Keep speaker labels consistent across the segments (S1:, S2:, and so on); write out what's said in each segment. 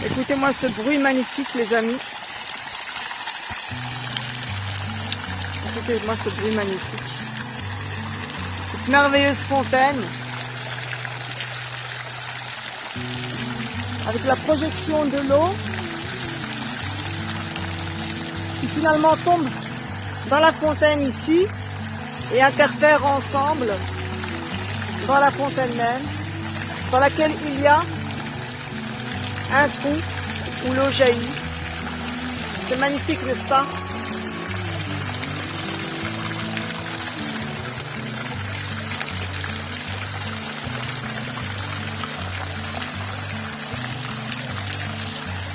S1: Écoutez-moi ce bruit magnifique, les amis. Écoutez-moi ce bruit magnifique. Cette merveilleuse fontaine. Avec la projection de l'eau qui finalement tombe dans la fontaine ici et interfère ensemble dans la fontaine même, dans laquelle il y a un trou où l'eau jaillit. C'est magnifique, n'est-ce pas?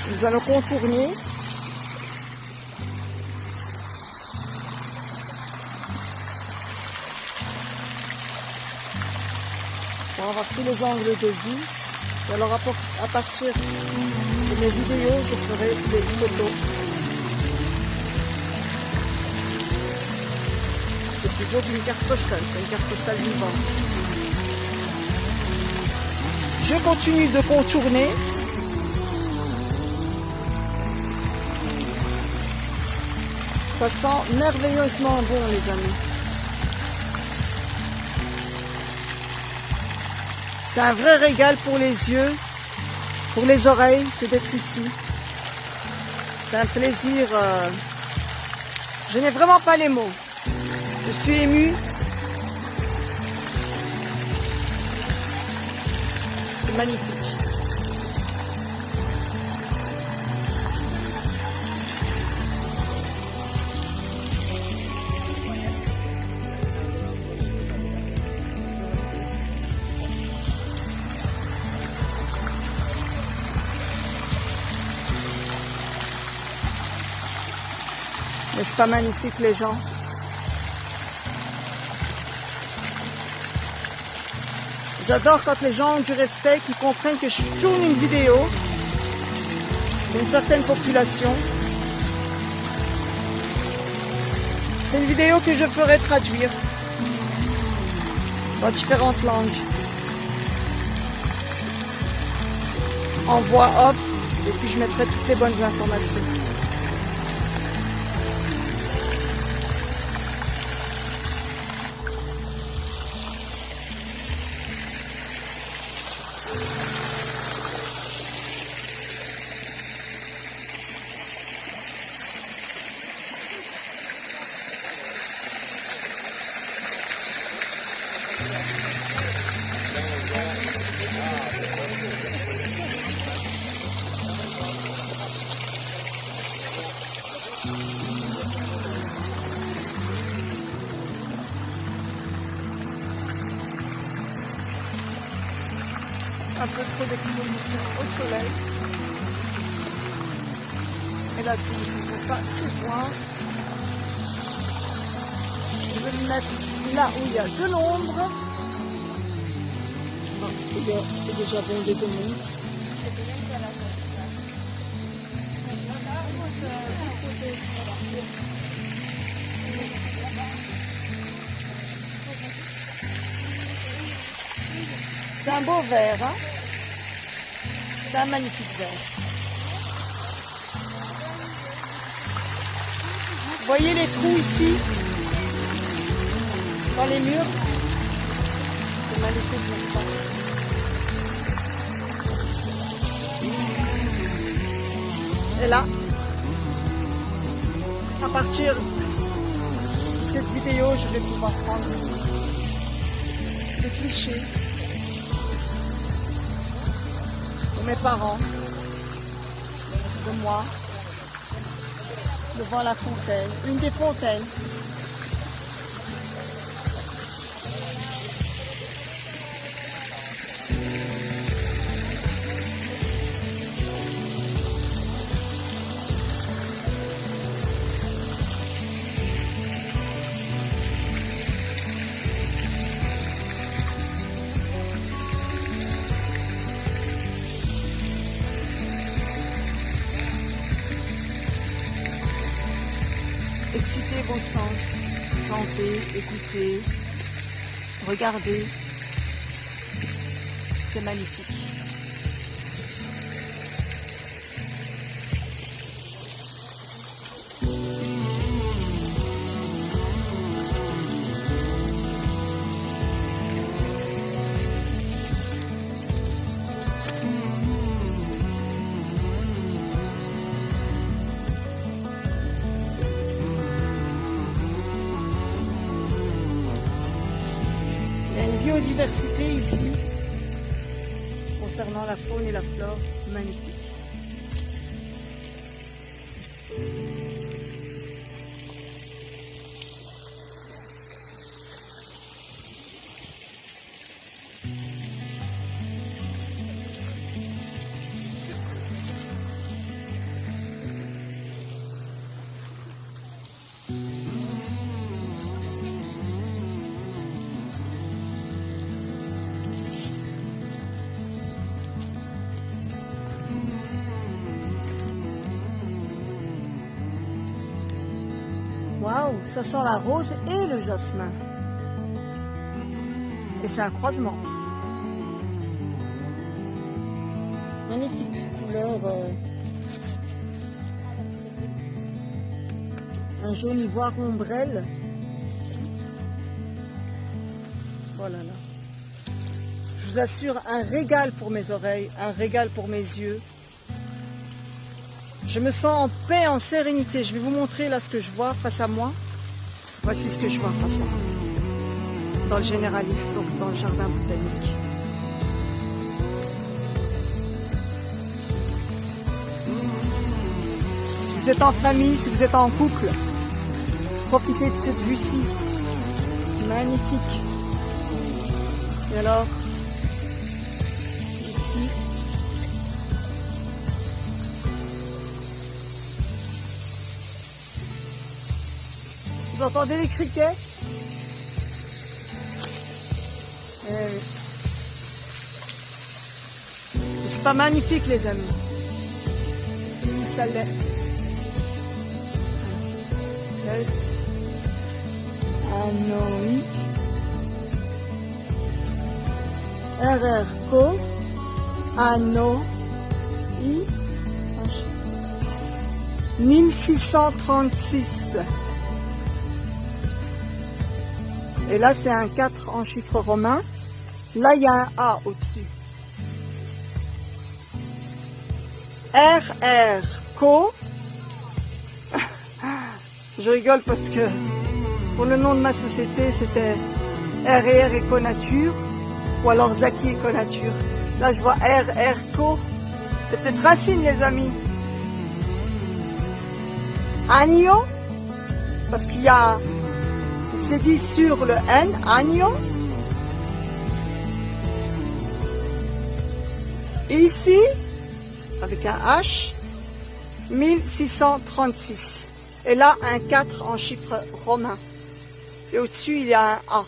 S1: Nous allons contourner. Pour avoir tous les angles de vue. Et alors à partir de mes vidéos, je ferai des photos. C'est plutôt qu'une carte postale, c'est une carte postale vivante. Je continue de contourner. Ça sent merveilleusement bon, les amis. C'est un vrai régal pour les yeux, pour les oreilles, que d'être ici. C'est un plaisir. Je n'ai vraiment pas les mots. Je suis émue. C'est magnifique. N'est-ce pas magnifique, les gens? J'adore quand les gens ont du respect, qui comprennent que je tourne une vidéo d'une certaine population. C'est une vidéo que je ferai traduire dans différentes langues, en voix off, et puis je mettrai toutes les bonnes informations. Un peu trop d'exposition au soleil. Et là, si il ne faut pas tout voir, je vais me mettre là où il y a de l'ombre. C'est déjà bondé de monde. C'est un beau verre, hein? C'est un magnifique verre. Vous voyez les trous ici, dans les murs? C'est magnifique, n'est-ce pas? Et là, à partir de cette vidéo, je vais pouvoir prendre des clichés de mes parents, de moi, devant la fontaine, une des fontaines. Excitez vos sens, sentez, écoutez, regardez, c'est magnifique. biodiversité ici, concernant la faune et la flore, magnifique. Waouh, ça sent la rose et le jasmin. Et c'est un croisement. Magnifique couleur. Un jaune ivoire ombrelle. Voilà là. Je vous assure, un régal pour mes oreilles, un régal pour mes yeux. Je me sens en paix, en sérénité. Je vais vous montrer là ce que je vois face à moi. Voici ce que je vois face à moi. Dans le Généralif, donc dans le jardin botanique. Si vous êtes en famille, si vous êtes en couple, profitez de cette vue-ci. Magnifique. Et alors, ici, vous entendez les criquets? Oui. C'est pas magnifique les amis. Si ça l'est. Yes. Anoi. RRCO. Anoi. 1636. Et là, c'est un 4 en chiffre romain. Là, il y a un A au-dessus. RRCO. Je rigole parce que pour le nom de ma société, c'était RR Econature ou alors Zaki Econature. Là, je vois RRCO. C'est peut-être Racine, les amis. Agno, parce qu'il y a... C'est dit sur le N, agno. Et ici, avec un H, 1636. Et là, un 4 en chiffre romain. Et au-dessus, il y a un A.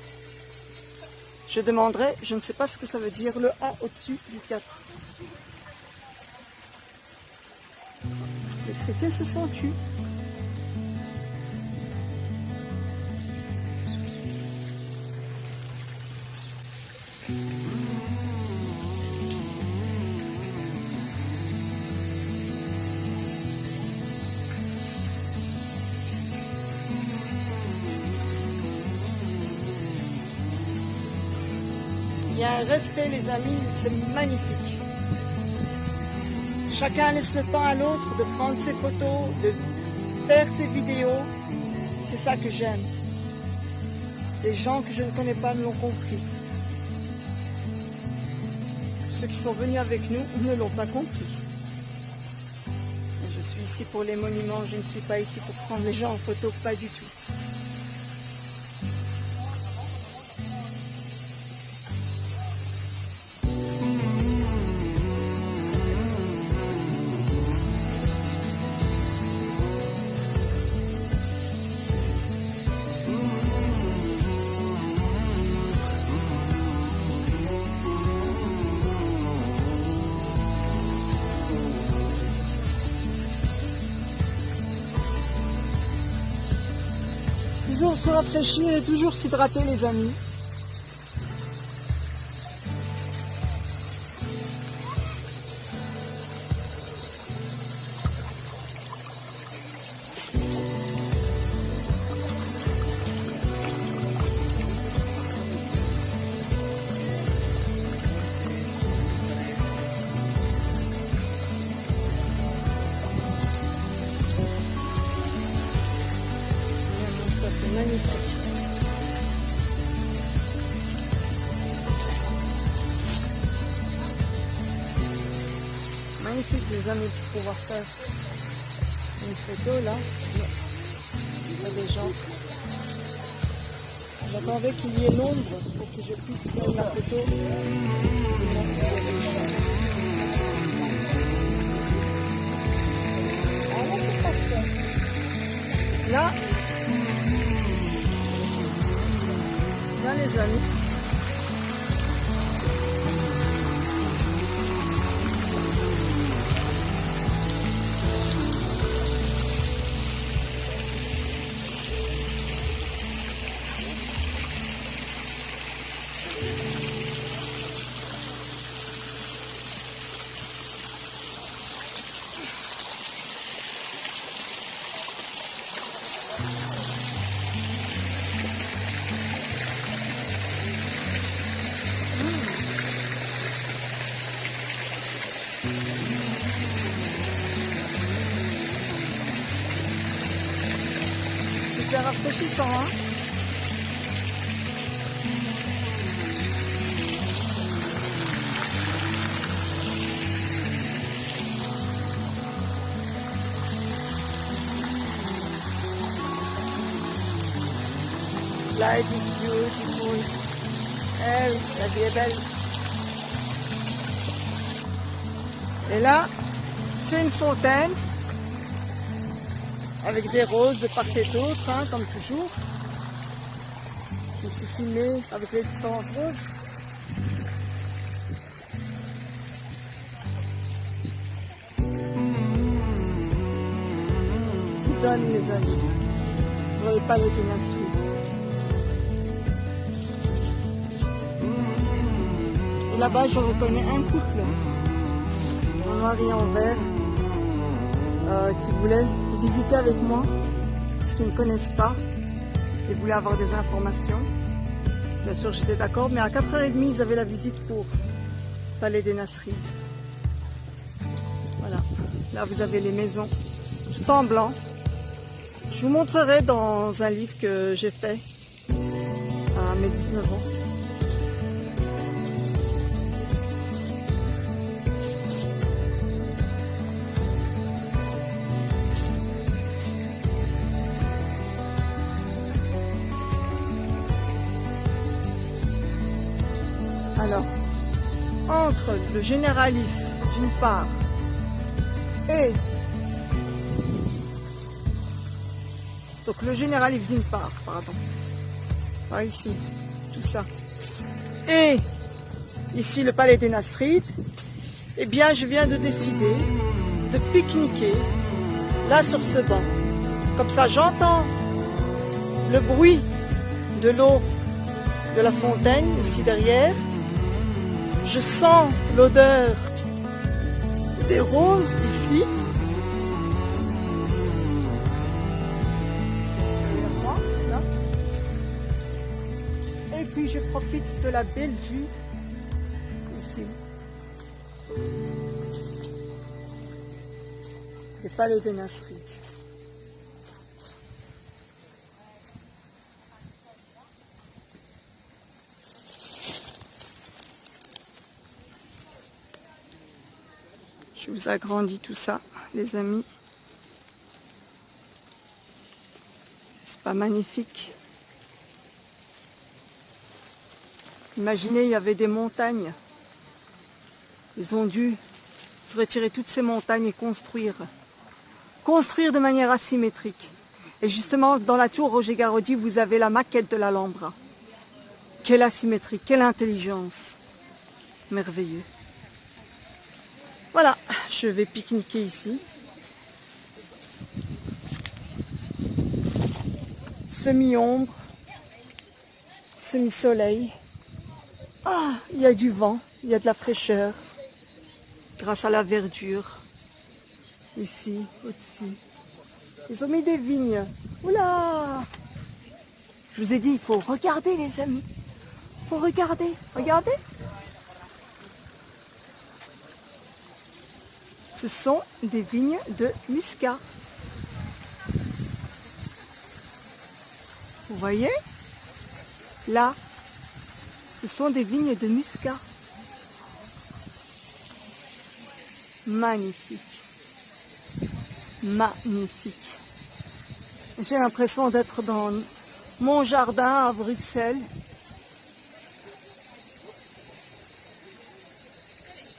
S1: Je demanderai, je ne sais pas ce que ça veut dire, le A au-dessus du 4. Les criquets se sont tus. Il y a un respect, les amis, c'est magnifique. Chacun laisse le temps à l'autre de prendre ses photos, de faire ses vidéos. C'est ça que j'aime. Les gens que je ne connais pas me l'ont compris. Ceux qui sont venus avec nous ne l'ont pas compris. Je suis ici pour les monuments, je ne suis pas ici pour prendre les gens en photo, pas du tout. Toujours se rafraîchir et toujours s'hydrater, les amis. Magnifique. magnifique les amis pour pouvoir faire une photo là. Il y a des gens. J'attendais qu'il y ait l'ombre pour que je puisse faire la photo. Là, les amis. Super rafraîchissant, hein? Life is beautiful. Eh oui, la vie est belle. Et là, c'est une fontaine avec des roses de part et d'autre, hein, comme toujours. Je me suis filmée avec les différentes roses. Qui donne les amis sur les Palatinat Suites. Et là-bas, je reconnais un couple, en noir et en vert, qui voulait visiter avec moi, parce qu'ils ne connaissent pas et voulaient avoir des informations. Bien sûr, j'étais d'accord, mais à 4h30, ils avaient la visite pour Palais des Nasrides. Voilà, là vous avez les maisons, tout en blanc. Je vous montrerai dans un livre que j'ai fait à mes 19 ans. Alors, entre le Généralif d'une part et donc le Généralif d'une part, pardon, par ici, tout ça, et ici le Palais des Nasrides, eh bien je viens de décider de pique-niquer là sur ce banc. Comme ça j'entends le bruit de l'eau de la fontaine ici derrière. Je sens l'odeur des roses ici. Et puis je profite de la belle vue ici. Des Palais des Nasrides. Je vous agrandis tout ça, les amis. C'est pas magnifique? Imaginez, il y avait des montagnes. Ils ont dû retirer toutes ces montagnes et construire. Construire de manière asymétrique. Et justement, dans la tour Roger Garaudy, vous avez la maquette de l'Alhambra. Quelle asymétrie, quelle intelligence. Merveilleux. Voilà, je vais pique-niquer ici. Semi-ombre, semi-soleil. Ah, il y a du vent, il y a de la fraîcheur. Grâce à la verdure. Ici, au-dessus. Ils ont mis des vignes. Oula! Je vous ai dit, il faut regarder les amis. Il faut regarder. Regardez. Ce sont des vignes de muscat. Vous voyez? Là, ce sont des vignes de muscat. magnifique. Magnifique. J'ai l'impression d'être dans mon jardin à Bruxelles.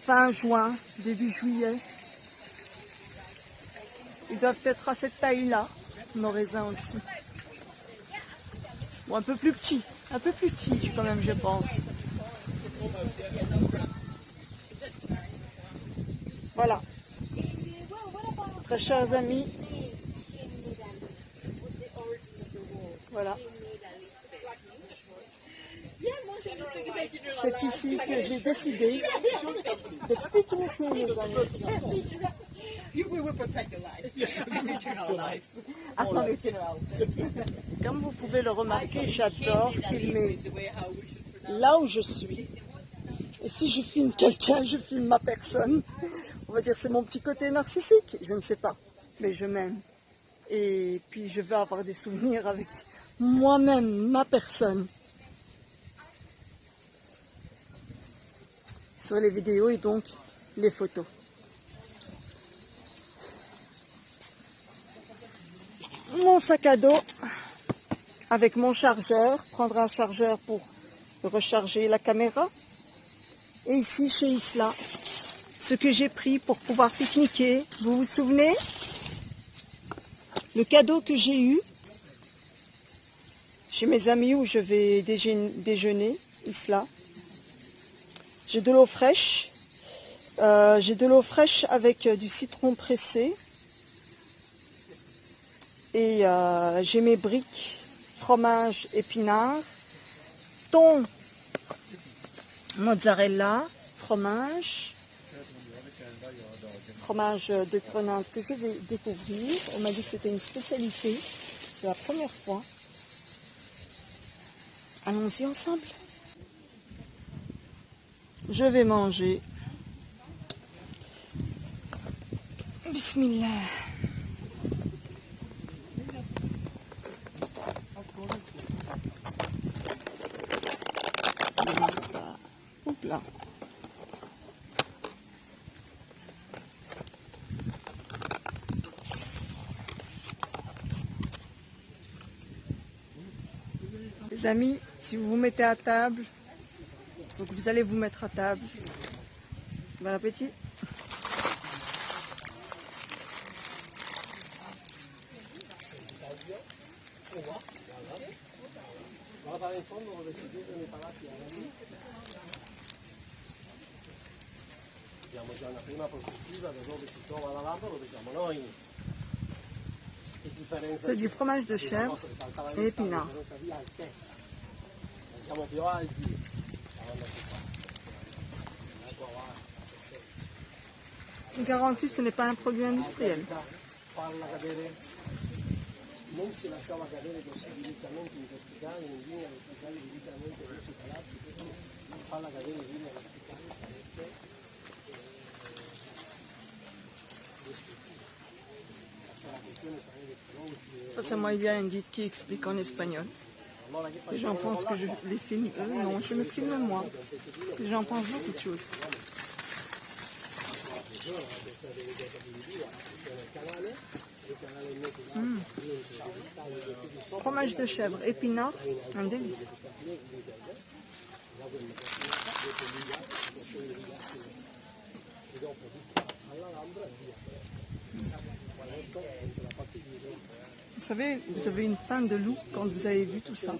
S1: Fin juin, début juillet. Ils doivent être à cette taille-là, nos raisins aussi. Ou un peu plus petits quand même, je pense. Voilà. Très chers amis. Voilà. C'est ici que j'ai décidé de pique-niquer, les amis. Comme vous pouvez le remarquer, j'adore filmer là où je suis. Et si je filme quelqu'un, je filme ma personne. On va dire c'est mon petit côté narcissique, je ne sais pas. Mais je m'aime. Et puis je veux avoir des souvenirs avec moi-même, ma personne. Sur les vidéos et donc les photos. Mon sac à dos avec mon chargeur, prendre un chargeur pour recharger la caméra. Et ici chez Isla, ce que j'ai pris pour pouvoir pique-niquer, vous vous souvenez? Le cadeau que j'ai eu chez mes amis où je vais déjeuner, Isla. J'ai de l'eau fraîche. Avec du citron pressé. Et j'ai mes briques, fromage épinard, thon, mozzarella, fromage de Grenade que je vais découvrir. On m'a dit que c'était une spécialité. C'est la première fois. Allons-y ensemble. Je vais manger. Bismillah. Oups là. Les amis, si vous vous mettez à table, donc vous allez vous mettre à table. Bon appétit.
S2: Abbiamo già una prima prospettiva da dove si trova la lampada, dove siamo noi.
S1: C'est du fromage de chèvre et épinard.
S2: Siamo più alti.
S1: Garantie, ce n'est pas un produit industriel.
S2: Non si lasciava cadere così direttamente in questi cani, in linea verticale direttamente verso i palazzi, perché farla cadere in linea verticale sarebbe
S1: Face à moi, il y a un guide qui explique en espagnol. Les gens pensent que je les filme eux. Non, je me filme moi. Les gens pensent beaucoup de choses. Fromage de chèvre, épinard, un délice. Vous savez, vous avez une faim de loup quand vous avez vu tout ça.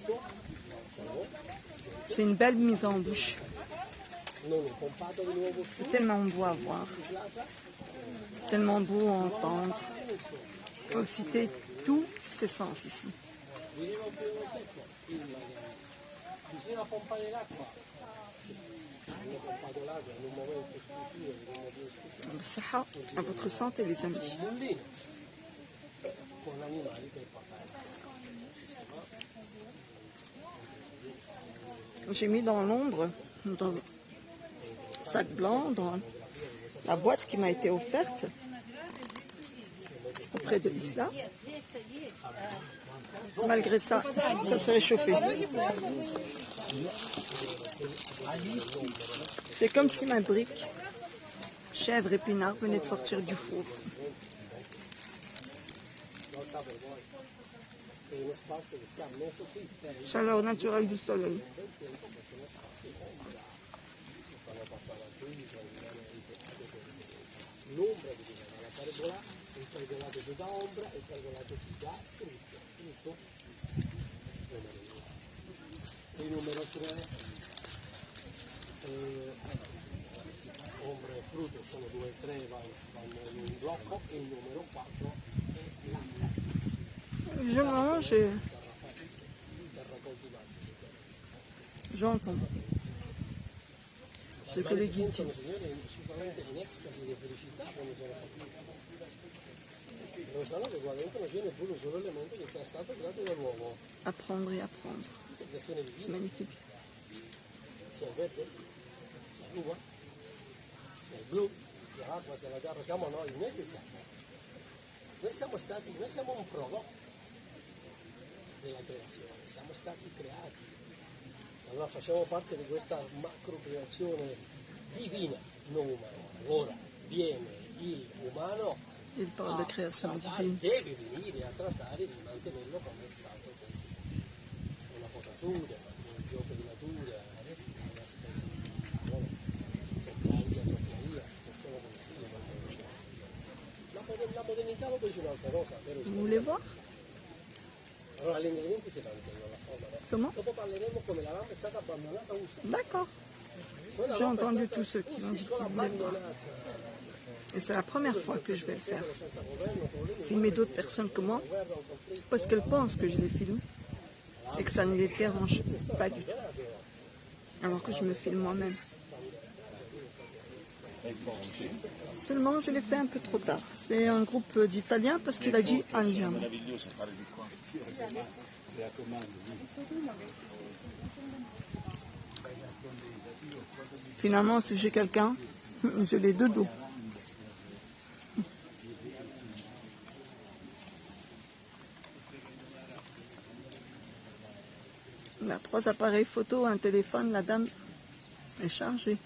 S1: C'est une belle mise en bouche. C'est tellement beau à voir. Tellement beau à entendre. Il faut exciter tous ses sens ici. Saha à votre santé, les amis. J'ai mis dans l'ombre, dans un sac blanc, dans la boîte qui m'a été offerte auprès de Isla. Malgré ça, ça s'est réchauffé. C'est comme si ma brique, Chèvre épinard venait de sortir du four.
S2: Non sta per voi. È uno spazio che sta messo qui per il
S1: Chaleur naturelle du soleil.
S2: bel tempo che sono spazio ombra. Fanno passare al qui, l'ombra che viene dalla pergola, il pergolato ti dà ombra e il pergolato ti dà frutto. Frutto numero 2. Il numero 3 ombra e frutto sono 2 e 3 vanno in un blocco e il numero 4 è l'acqua.
S1: Je mange et
S2: Terra coltivata.
S1: j'entends ce que
S2: Ormai
S1: les
S2: si
S1: guides
S2: sentono
S1: disent.
S2: signore sicuramente in estasi di felicità quando sono partiti. Non sanno che qua dentro non c'è neppure un solo elemento che sia stato creato dall'uomo.
S1: Apprendre et apprendre.
S2: Creazione
S1: C'est
S2: divina.
S1: magnifique.
S2: C'è il verde, c'è l'uva, c'è il blu, c'è l'acqua, c'è la terra, siamo noi, noi che siamo? Noi siamo un prodotto della creazione, siamo stati creati. Allora facciamo parte di questa macro creazione divina, non umana. Ora viene il umano
S1: Il parle de création divine.
S2: deve venire a trattare di mantenerlo come è stato così. Una potatura, un gioco di natura, una specie di toccaia, che sono conosciuti. La modernità lo dice un'altra cosa, però
S1: Vous voulez voir?
S2: allora gli ingredienti si mantengono la forma. No?
S1: Comment?
S2: Dopo parleremo come la lampa è stata abbandonata un secolo.
S1: D'accord.
S2: Quella
S1: J'ai
S2: lampa è
S1: entendu
S2: stata
S1: tous ceux qui
S2: un
S1: ont dit
S2: secolo
S1: qu'ils voulaient voir.
S2: abbandonata.
S1: Et c'est la première fois que je vais le faire.
S2: Senza governo, problemi,
S1: Filmer d'autres personnes que moi,
S2: guerra o conflitto.
S1: parce qu'elles pensent que je les filme et que ça ne les dérange pas du tout. Alors que je me filme moi-même. Seulement, je l'ai fait un peu trop tard. C'est un groupe d'Italiens parce qu'il a dit andiamo.
S3: Meraviglioso fare di qua.
S1: Finalement, si j'ai quelqu'un, je l'ai de dos. Elle a 3 appareils photo, un téléphone, la dame est chargée.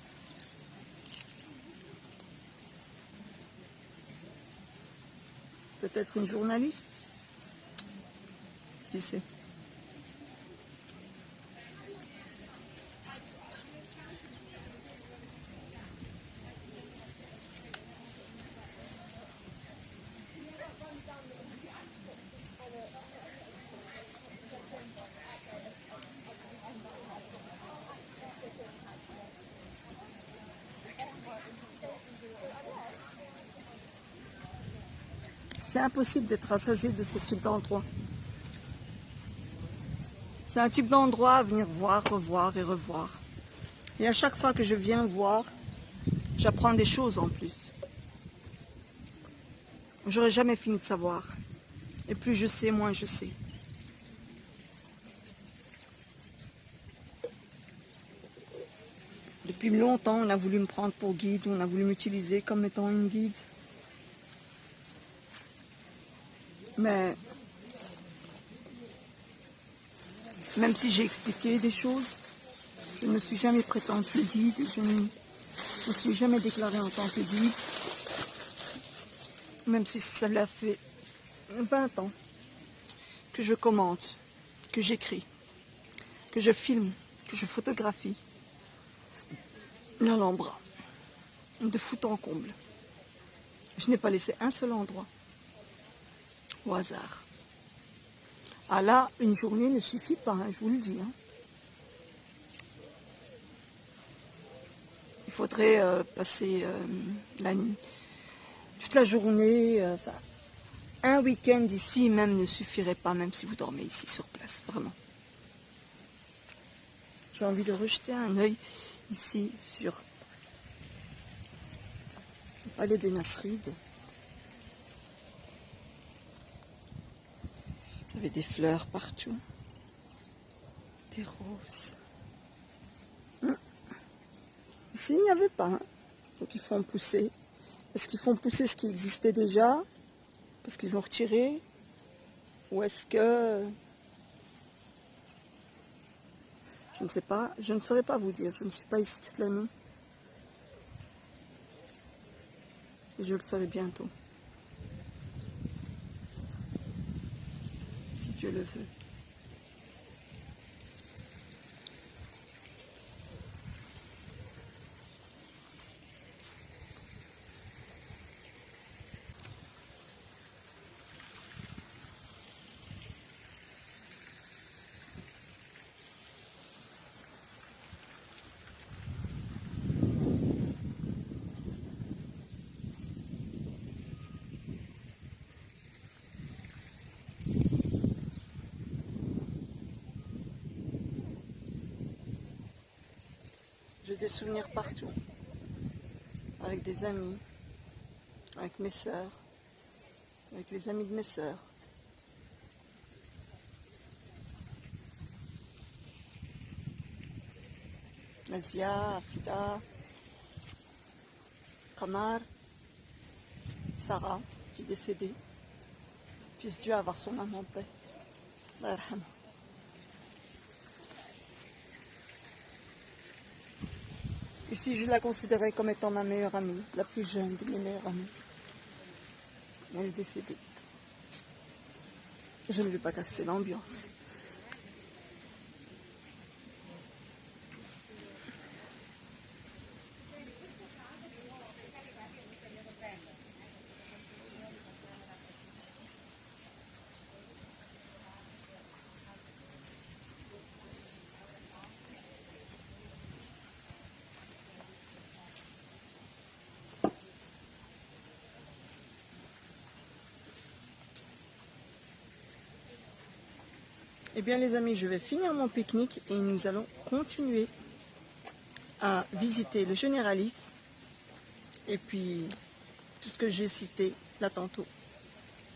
S1: Peut-être une journaliste. Qui sait? C'est impossible d'être rassasié de ce type d'endroit. C'est un type d'endroit à venir voir, revoir et revoir. Et à chaque fois que je viens voir, j'apprends des choses en plus. J'aurais jamais fini de savoir. Et plus je sais, moins je sais. Depuis longtemps, on a voulu me prendre pour guide, on a voulu m'utiliser comme étant une guide. Mais même si j'ai expliqué des choses, je ne me suis jamais prétendue guide, je ne me suis jamais déclarée en tant que guide, même si cela fait 20 ans que je commente, que j'écris, que je filme, que je photographie l'Alhambra, de fond en comble. Je n'ai pas laissé un seul endroit au hasard. Ah là, une journée ne suffit pas, hein, je vous le dis. Hein. Il faudrait passer toute la journée, un week-end ici même ne suffirait pas, même si vous dormez ici sur place, vraiment. J'ai envie de rejeter un œil ici sur le palais des Nasrides. Vous avez des fleurs partout, des roses. Ici, il n'y avait pas. Hein. Donc ils font pousser. Est-ce qu'ils font pousser ce qui existait déjà? Parce qu'ils ont retiré? Ou est-ce que... Je ne sais pas. Je ne saurais pas vous dire. Je ne suis pas ici toute l'année. Et je le saurai bientôt. Si Dieu le veut. J'ai des souvenirs partout, avec des amis, avec mes sœurs, avec les amis de mes sœurs. Nazia, Afida, Kamar, Sarah, qui est décédée. Puisse Dieu avoir son âme en paix. Allah yarhamha. Ici, je la considérais comme étant ma meilleure amie, la plus jeune de mes meilleures amies. Elle est décédée. Je ne vais pas casser l'ambiance. Eh bien les amis, je vais finir mon pique-nique et nous allons continuer à visiter le Généralif et puis tout ce que j'ai cité là tantôt.